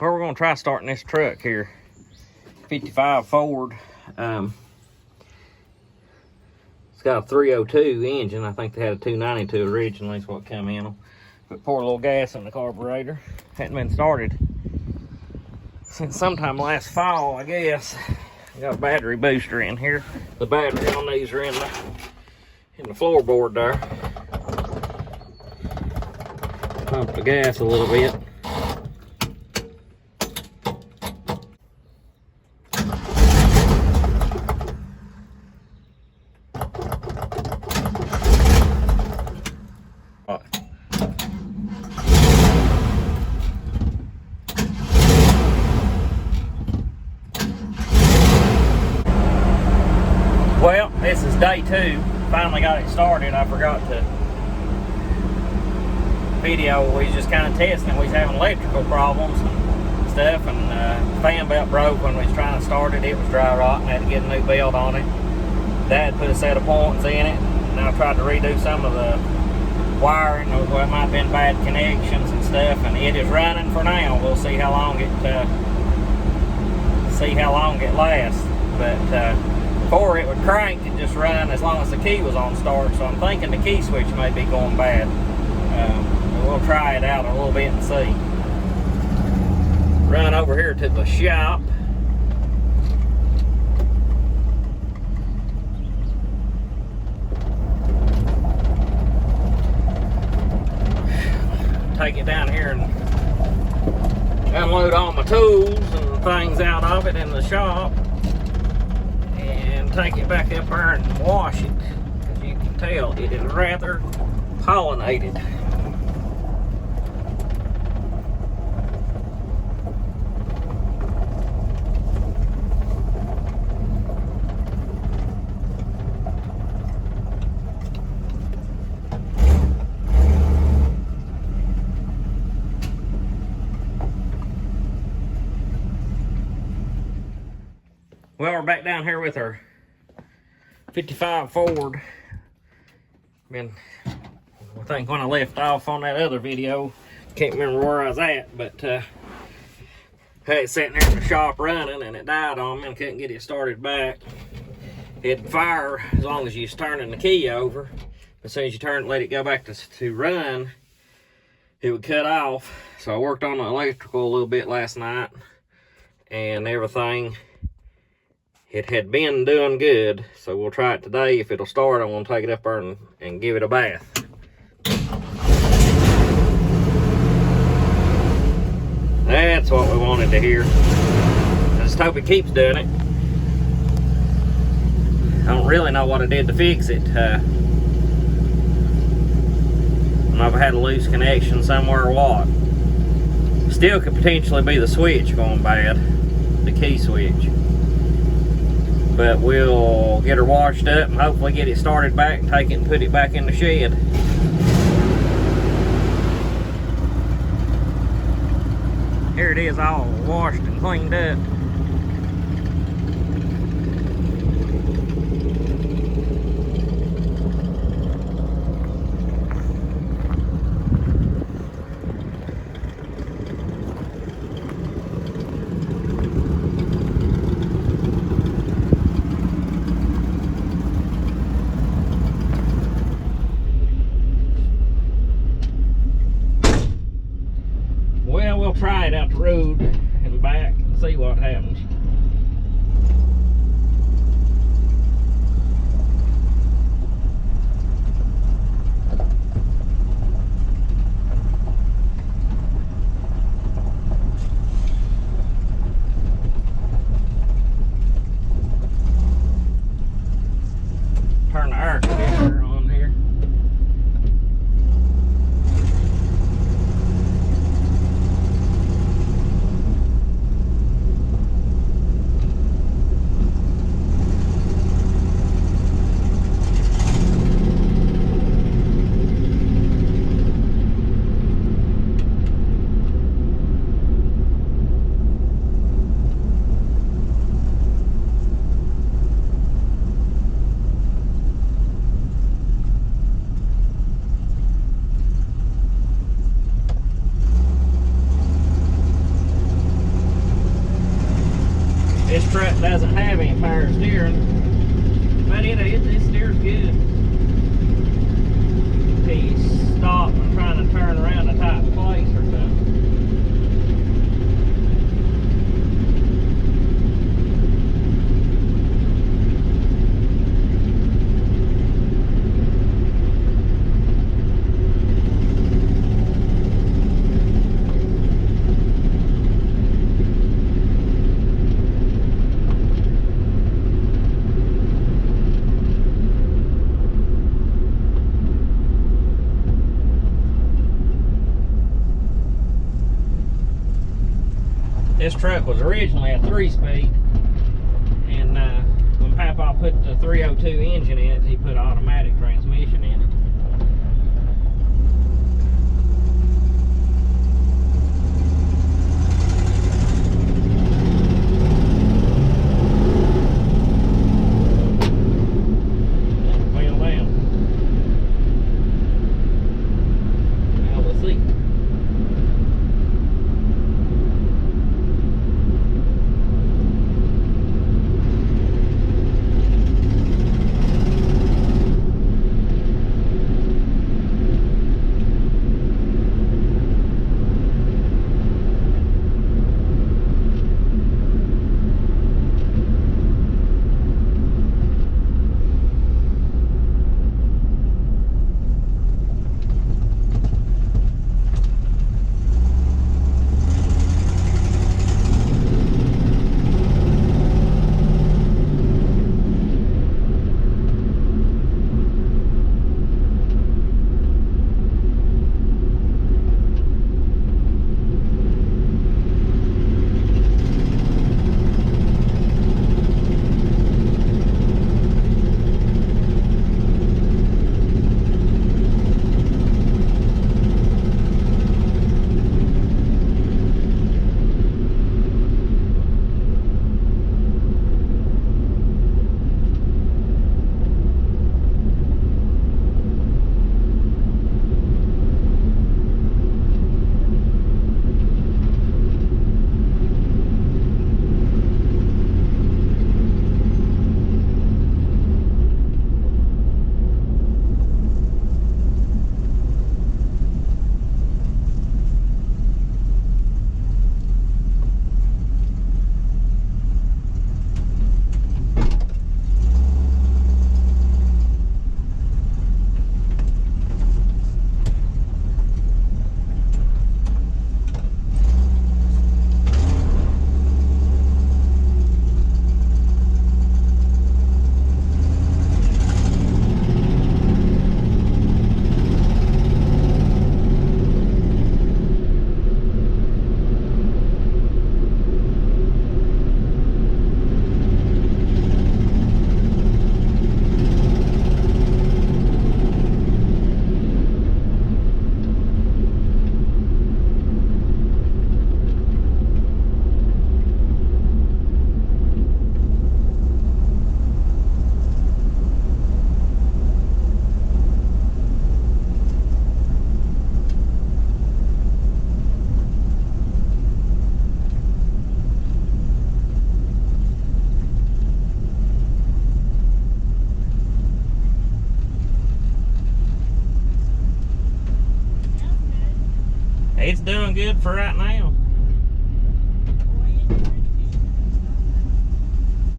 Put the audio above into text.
Well, we're gonna try starting this truck here. 55 Ford. It's got a 302 engine. I think they had a 292 originally, is what come in them. But pour a little gas in the carburetor. Hadn't been started since sometime last fall, I guess. Got a battery booster in here. The battery on these are in the floorboard there. Pump the gas a little bit. Well, this is day 2. Finally got it started. I forgot to video. We was just kind of testing. We was having electrical problems and stuff, and the fan belt broke when we was trying to start it. It was dry rotting. Had to get a new belt on it. Dad put a set of points in it, and I tried to redo some of the wiring. Well, it might have been bad connections and stuff, and it is running for now. We'll see how long it lasts. But before it would crank and just run as long as the key was on start, so I'm thinking the key switch may be going bad. We'll try it out a little bit and see. Run over here to the shop. Take it down here and unload all my tools and things out of it in the shop. Take it back up there and wash it, because you can tell it is rather pollinated. Well, we're back down here with our 55 Ford. I think when I left off on that other video, can't remember where I was at, but had it sitting there in the shop running, and it died on me and couldn't get it started back. It'd fire as long as you was turning the key over. As soon as you let it go back to run, it would cut off. So I worked on the electrical a little bit last night and everything. It had been doing good, so we'll try it today. If it'll start, I'm going to take it up there and give it a bath. That's what we wanted to hear. I just hope it keeps doing it. I don't really know what I did to fix it. I don't know if I had a loose connection somewhere or what. Still could potentially be the switch going bad, the key switch. But we'll get her washed up and hopefully get it started back, take it and put it back in the shed. Here it is, all washed and cleaned up. We'll try it out the road and back and see what happens. Turn the air conditioner on here. truck doesn't have any power steering, but it steers good. He stopped and trying to turn around a tight place or something. This truck was originally a 3-speed, and when Papa put the 302 engine in it, he put an automatic transmission in it. Fell down. Now we'll see. It's doing good for right now.